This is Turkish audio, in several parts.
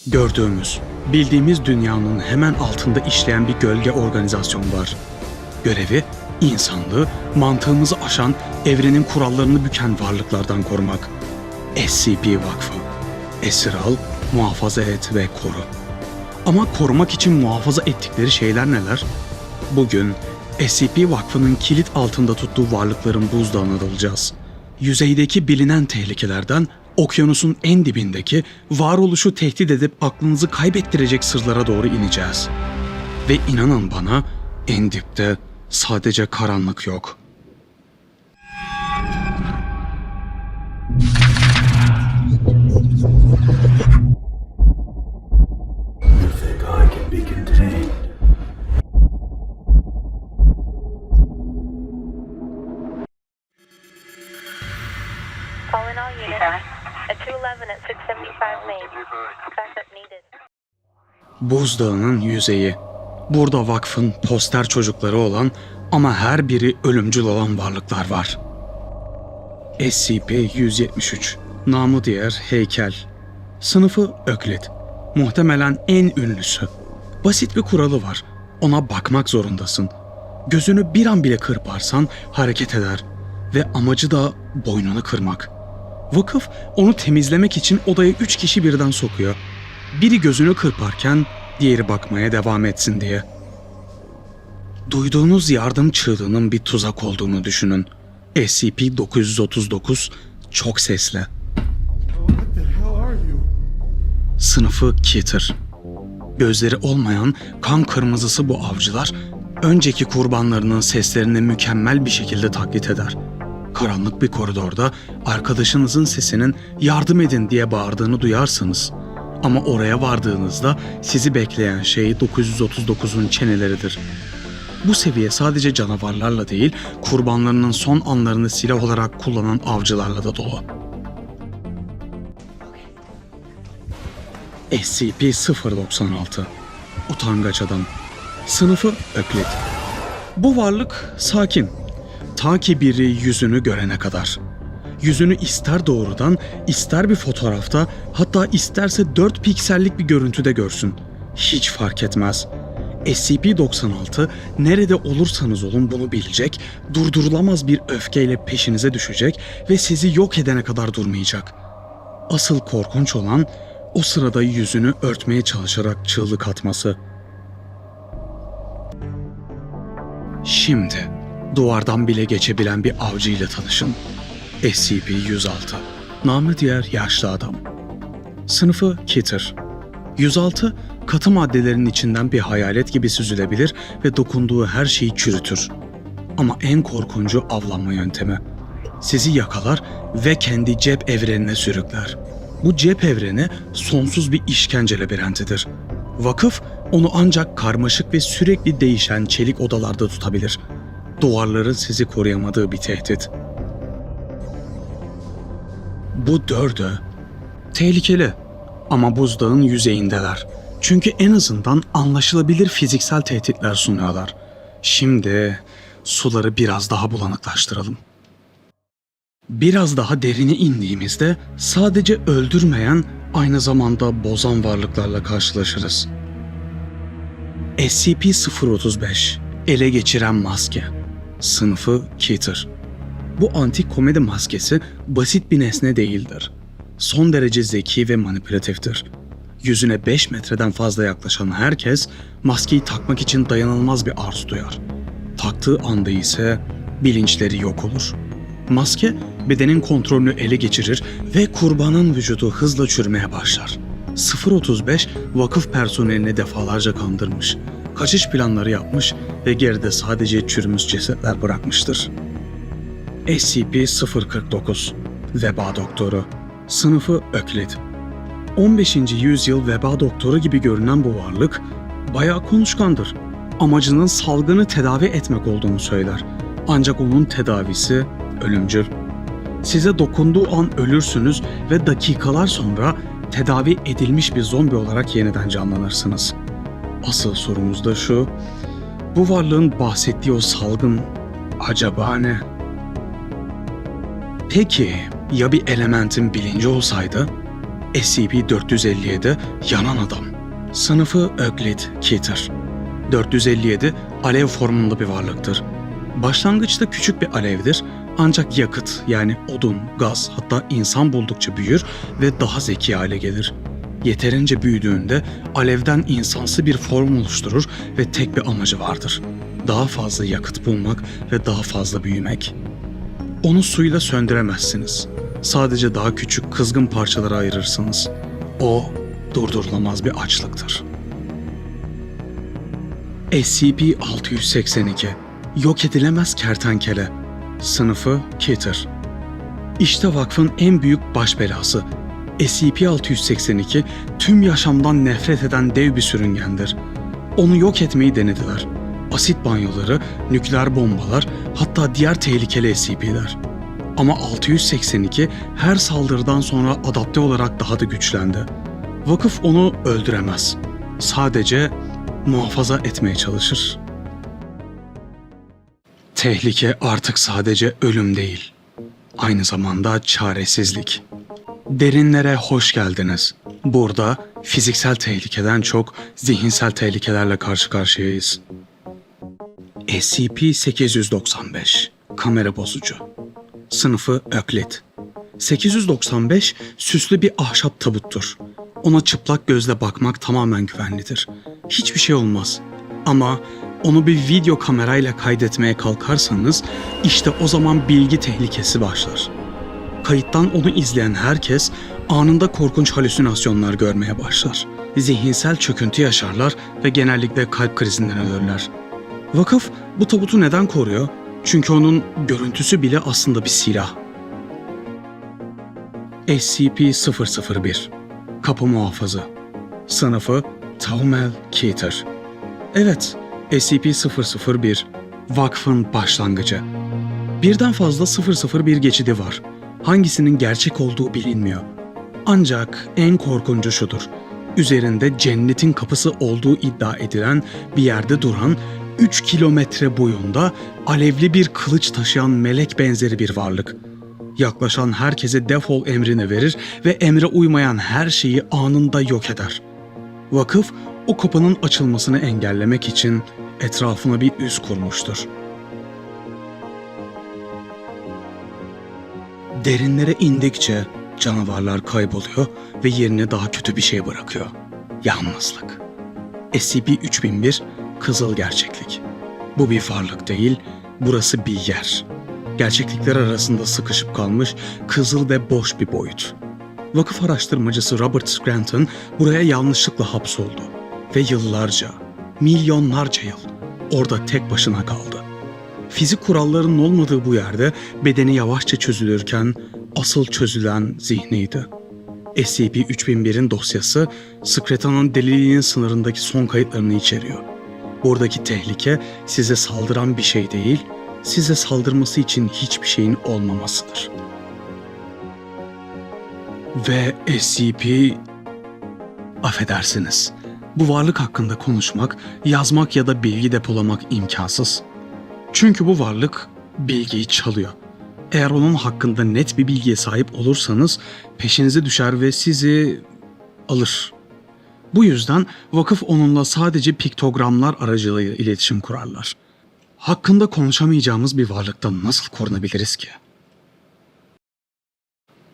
Gördüğümüz, bildiğimiz dünyanın hemen altında işleyen bir gölge organizasyon var. Görevi, insanlığı, mantığımızı aşan, evrenin kurallarını büken varlıklardan korumak. SCP Vakfı. Esir al, muhafaza et ve koru. Ama korumak için muhafaza ettikleri şeyler neler? Bugün SCP Vakfı'nın kilit altında tuttuğu varlıkların buzdağına dalacağız. Yüzeydeki bilinen tehlikelerden okyanusun en dibindeki varoluşu tehdit edip aklınızı kaybettirecek sırlara doğru ineceğiz. Ve inanın bana, en dipte sadece karanlık yok. You think I can be contained? Calling all units. At 211 at 675 Main. Backup needed. Buzdağının yüzeyi. Burada vakfın poster çocukları olan ama her biri ölümcül olan varlıklar var. SCP-173, namı diğer heykel. Sınıfı Öklit. Muhtemelen en ünlüsü. Basit bir kuralı var. Ona bakmak zorundasın. Gözünü bir an bile kırparsan hareket eder. Ve amacı da boynunu kırmak. Vakıf onu temizlemek için odaya 3 kişi birden sokuyor. Biri gözünü kırparken diğeri bakmaya devam etsin diye. Duyduğunuz yardım çığlığının bir tuzak olduğunu düşünün. SCP-939 çok sesli. What the hell are you? Sınıfı Keter. Gözleri olmayan kan kırmızısı bu avcılar, önceki kurbanlarının seslerini mükemmel bir şekilde taklit eder. Karanlık bir koridorda arkadaşınızın sesinin yardım edin diye bağırdığını duyarsınız. Ama oraya vardığınızda sizi bekleyen şey 939'un çeneleridir. Bu seviye sadece canavarlarla değil, kurbanlarının son anlarını silah olarak kullanan avcılarla da dolu. SCP-096 Utangaç Adam. Sınıfı Öklit. Bu varlık sakin. Ta ki biri yüzünü görene kadar. Yüzünü ister doğrudan, ister bir fotoğrafta, hatta isterse 4 piksellik bir görüntüde görsün. Hiç fark etmez. SCP-96 nerede olursanız olun bunu bilecek, durdurulamaz bir öfkeyle peşinize düşecek ve sizi yok edene kadar durmayacak. Asıl korkunç olan o sırada yüzünü örtmeye çalışarak çığlık atması. Şimdi duvardan bile geçebilen bir avcı ile tanışın. SCP-106, namı diğer yaşlı adam. Sınıfı Keter. 106, katı maddelerin içinden bir hayalet gibi süzülebilir ve dokunduğu her şeyi çürütür. Ama en korkuncu avlanma yöntemi. Sizi yakalar ve kendi cep evrenine sürükler. Bu cep evreni sonsuz bir işkence labirentidir. Vakıf onu ancak karmaşık ve sürekli değişen çelik odalarda tutabilir. Duvarların sizi koruyamadığı bir tehdit. Bu dördü tehlikeli ama buzdağın yüzeyindeler. Çünkü en azından anlaşılabilir fiziksel tehditler sunuyorlar. Şimdi suları biraz daha bulanıklaştıralım. Biraz daha derine indiğimizde sadece öldürmeyen, aynı zamanda bozan varlıklarla karşılaşırız. SCP-035 Ele geçiren maske. Sınıfı Keter. Bu antik komedi maskesi basit bir nesne değildir. Son derece zeki ve manipülatiftir. Yüzüne 5 metreden fazla yaklaşan herkes maskeyi takmak için dayanılmaz bir arzu duyar. Taktığı anda ise bilinçleri yok olur. Maske bedenin kontrolünü ele geçirir ve kurbanın vücudu hızla çürümeye başlar. 035 vakıf personelini defalarca kandırmış, kaçış planları yapmış ve geride sadece çürümüş cesetler bırakmıştır. SCP-049 Veba Doktoru. Sınıfı Öklit. 15. yüzyıl veba doktoru gibi görünen bu varlık bayağı konuşkandır. Amacının salgını tedavi etmek olduğunu söyler. Ancak onun tedavisi ölümcül. Size dokunduğu an ölürsünüz ve dakikalar sonra tedavi edilmiş bir zombi olarak yeniden canlanırsınız. Asıl sorumuz da şu: bu varlığın bahsettiği o salgın acaba ne? Peki ya bir elementin bilinci olsaydı? SCP-457 yanan adam. Sınıfı Euclid-Keter. 457 alev formunda bir varlıktır. Başlangıçta küçük bir alevdir ancak yakıt yani odun, gaz hatta insan buldukça büyür ve daha zeki hale gelir. Yeterince büyüdüğünde alevden insansı bir form oluşturur ve tek bir amacı vardır. Daha fazla yakıt bulmak ve daha fazla büyümek. Onu suyla söndüremezsiniz. Sadece daha küçük kızgın parçalara ayırırsınız. O durdurulamaz bir açlıktır. SCP-682 Yok edilemez kertenkele. Sınıfı Keter. İşte vakfın en büyük baş belası. SCP-682 tüm yaşamdan nefret eden dev bir sürüngendir. Onu yok etmeyi denediler. Asit banyoları, nükleer bombalar, hatta diğer tehlikeli SCP'ler. Ama 682 her saldırıdan sonra adapte olarak daha da güçlendi. Vakıf onu öldüremez. Sadece muhafaza etmeye çalışır. Tehlike artık sadece ölüm değil. Aynı zamanda çaresizlik. Derinlere hoş geldiniz. Burada fiziksel tehlikeden çok zihinsel tehlikelerle karşı karşıyayız. SCP-895 Kamera bozucu. Sınıfı Euclid. 895 süslü bir ahşap tabuttur. Ona çıplak gözle bakmak tamamen güvenlidir. Hiçbir şey olmaz. Ama onu bir video kamerayla kaydetmeye kalkarsanız işte o zaman bilgi tehlikesi başlar. Kayıttan onu izleyen herkes anında korkunç halüsinasyonlar görmeye başlar. Zihinsel çöküntü yaşarlar ve genellikle kalp krizinden ölürler. Vakıf bu tabutu neden koruyor? Çünkü onun görüntüsü bile aslında bir silah. SCP-001 Kapı muhafızı. Sınıfı Taumel-Keter. Evet, SCP-001 vakfın başlangıcı. Birden fazla 001 geçidi var. Hangisinin gerçek olduğu bilinmiyor. Ancak en korkuncu şudur. Üzerinde cennetin kapısı olduğu iddia edilen bir yerde duran 3 kilometre boyunda alevli bir kılıç taşıyan melek benzeri bir varlık. Yaklaşan herkese defol emrini verir ve emre uymayan her şeyi anında yok eder. Vakıf o kapının açılmasını engellemek için etrafına bir üs kurmuştur. Derinlere indikçe canavarlar kayboluyor ve yerine daha kötü bir şey bırakıyor. Yalnızlık. SCP-3001 Kızıl gerçeklik. Bu bir varlık değil, burası bir yer. Gerçeklikler arasında sıkışıp kalmış kızıl ve boş bir boyut. Vakıf araştırmacısı Robert Scranton buraya yanlışlıkla hapsoldu ve yıllarca, milyonlarca yıl orada tek başına kaldı. Fizik kurallarının olmadığı bu yerde bedeni yavaşça çözülürken asıl çözülen zihniydi. SCP-3001'in dosyası Scranton'un deliliğinin sınırındaki son kayıtlarını içeriyor. Buradaki tehlike size saldıran bir şey değil, size saldırması için hiçbir şeyin olmamasıdır. Ve SCP... Affedersiniz, bu varlık hakkında konuşmak, yazmak ya da bilgi depolamak imkansız. Çünkü bu varlık bilgiyi çalıyor. Eğer onun hakkında net bir bilgiye sahip olursanız peşinize düşer ve sizi alır. Bu yüzden vakıf onunla sadece piktogramlar aracılığıyla iletişim kurarlar. Hakkında konuşamayacağımız bir varlıktan nasıl korunabiliriz ki?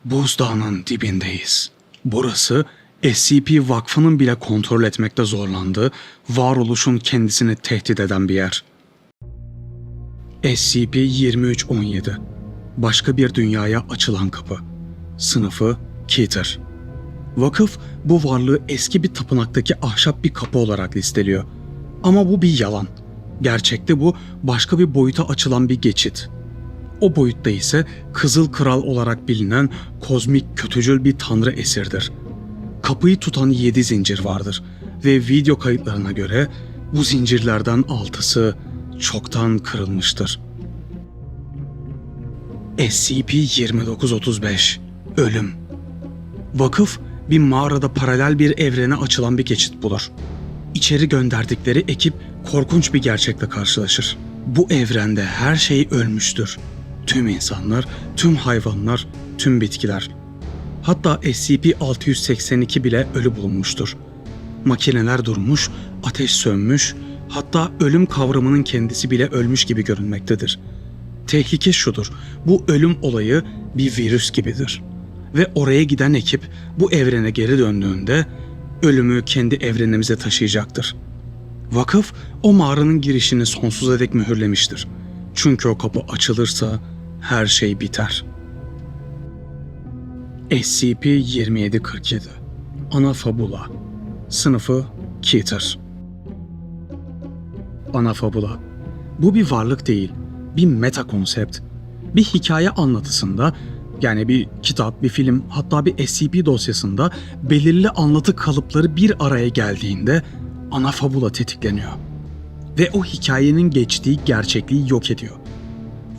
Buzdağının dibindeyiz. Burası SCP Vakfı'nın bile kontrol etmekte zorlandığı, varoluşun kendisini tehdit eden bir yer. SCP-2317 Başka bir dünyaya açılan kapı. Sınıfı Keter. Vakıf bu varlığı eski bir tapınaktaki ahşap bir kapı olarak listeliyor. Ama bu bir yalan. Gerçekte bu başka bir boyuta açılan bir geçit. O boyutta ise Kızıl Kral olarak bilinen kozmik kötücül bir tanrı esirdir. Kapıyı tutan 7 zincir vardır ve video kayıtlarına göre bu zincirlerden 6'sı çoktan kırılmıştır. SCP-2935 Ölüm. Vakıf bir mağarada paralel bir evrene açılan bir geçit bulur. İçeri gönderdikleri ekip korkunç bir gerçekle karşılaşır. Bu evrende her şey ölmüştür. Tüm insanlar, tüm hayvanlar, tüm bitkiler. Hatta SCP-682 bile ölü bulunmuştur. Makineler durmuş, ateş sönmüş, hatta ölüm kavramının kendisi bile ölmüş gibi görünmektedir. Tehlike şudur, bu ölüm olayı bir virüs gibidir. Ve oraya giden ekip bu evrene geri döndüğünde ölümü kendi evrenimize taşıyacaktır. Vakıf o mağaranın girişini sonsuza dek mühürlemiştir. Çünkü o kapı açılırsa her şey biter. SCP-2747 Anafabula Sınıfı Keter. Anafabula. Bu bir varlık değil, bir meta konsept. Bir hikaye anlatısında, yani bir kitap, bir film, hatta bir SCP dosyasında belirli anlatı kalıpları bir araya geldiğinde anafabula tetikleniyor. Ve o hikayenin geçtiği gerçekliği yok ediyor.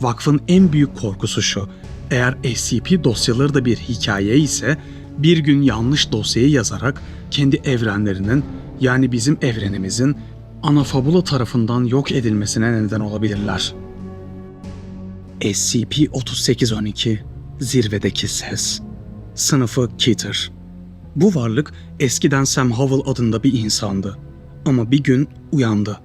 Vakfın en büyük korkusu şu: eğer SCP dosyaları da bir hikaye ise bir gün yanlış dosyayı yazarak kendi evrenlerinin, yani bizim evrenimizin anafabula tarafından yok edilmesine neden olabilirler. SCP-3812 Zirvedeki Ses. Sınıfı Keter. Bu varlık eskiden Sam Howell adında bir insandı. Ama bir gün uyandı.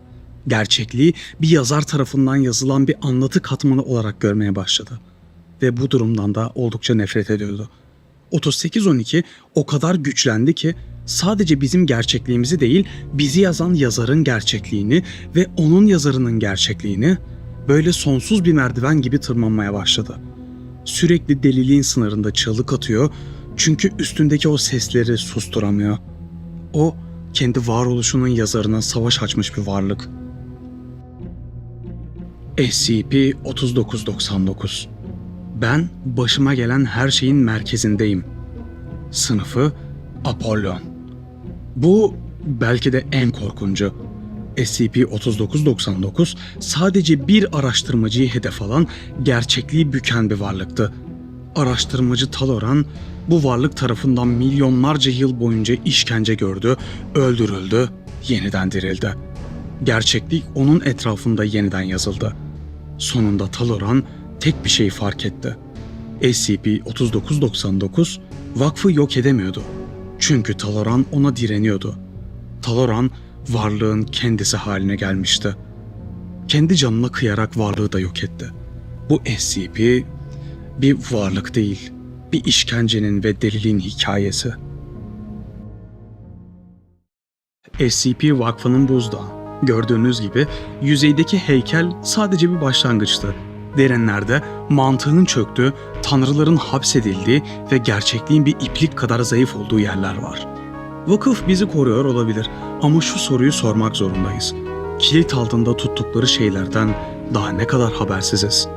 Gerçekliği bir yazar tarafından yazılan bir anlatı katmanı olarak görmeye başladı. Ve bu durumdan da oldukça nefret ediyordu. 3812 o kadar güçlendi ki sadece bizim gerçekliğimizi değil, bizi yazan yazarın gerçekliğini ve onun yazarının gerçekliğini böyle sonsuz bir merdiven gibi tırmanmaya başladı. Sürekli deliliğin sınırında çığlık atıyor çünkü üstündeki o sesleri susturamıyor. O kendi varoluşunun yazarına savaş açmış bir varlık. SCP-3999. Ben başıma gelen her şeyin merkezindeyim. Sınıfı Apollon. Bu belki de en korkuncu. SCP-3999 sadece bir araştırmacıyı hedef alan, gerçekliği büken bir varlıktı. Araştırmacı Taloran bu varlık tarafından milyonlarca yıl boyunca işkence gördü, öldürüldü, yeniden dirildi. Gerçeklik onun etrafında yeniden yazıldı. Sonunda Taloran tek bir şeyi fark etti. SCP-3999 vakfı yok edemiyordu. Çünkü Taloran ona direniyordu. Taloran varlığın kendisi haline gelmişti. Kendi canına kıyarak varlığı da yok etti. Bu SCP bir varlık değil, bir işkencenin ve deliliğin hikayesi. SCP Vakfı'nın buzdağı. Gördüğünüz gibi yüzeydeki heykel sadece bir başlangıçtı. Derinlerde mantığın çöktüğü, tanrıların hapsedildiği ve gerçekliğin bir iplik kadar zayıf olduğu yerler var. Vakıf bizi koruyor olabilir ama şu soruyu sormak zorundayız. Kilit altında tuttukları şeylerden daha ne kadar habersiziz?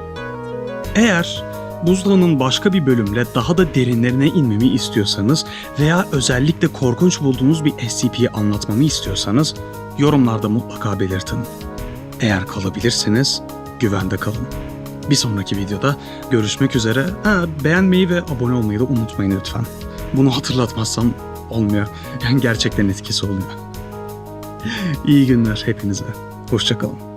Eğer buzdağının başka bir bölümle daha da derinlerine inmemi istiyorsanız veya özellikle korkunç bulduğunuz bir SCP'yi anlatmamı istiyorsanız yorumlarda mutlaka belirtin. Eğer kalabilirseniz güvende kalın. Bir sonraki videoda görüşmek üzere. Beğenmeyi ve abone olmayı da unutmayın lütfen. Bunu hatırlatmazsam olmuyor. Yani gerçekten etkisi oluyor. İyi günler hepinize. Hoşça kalın.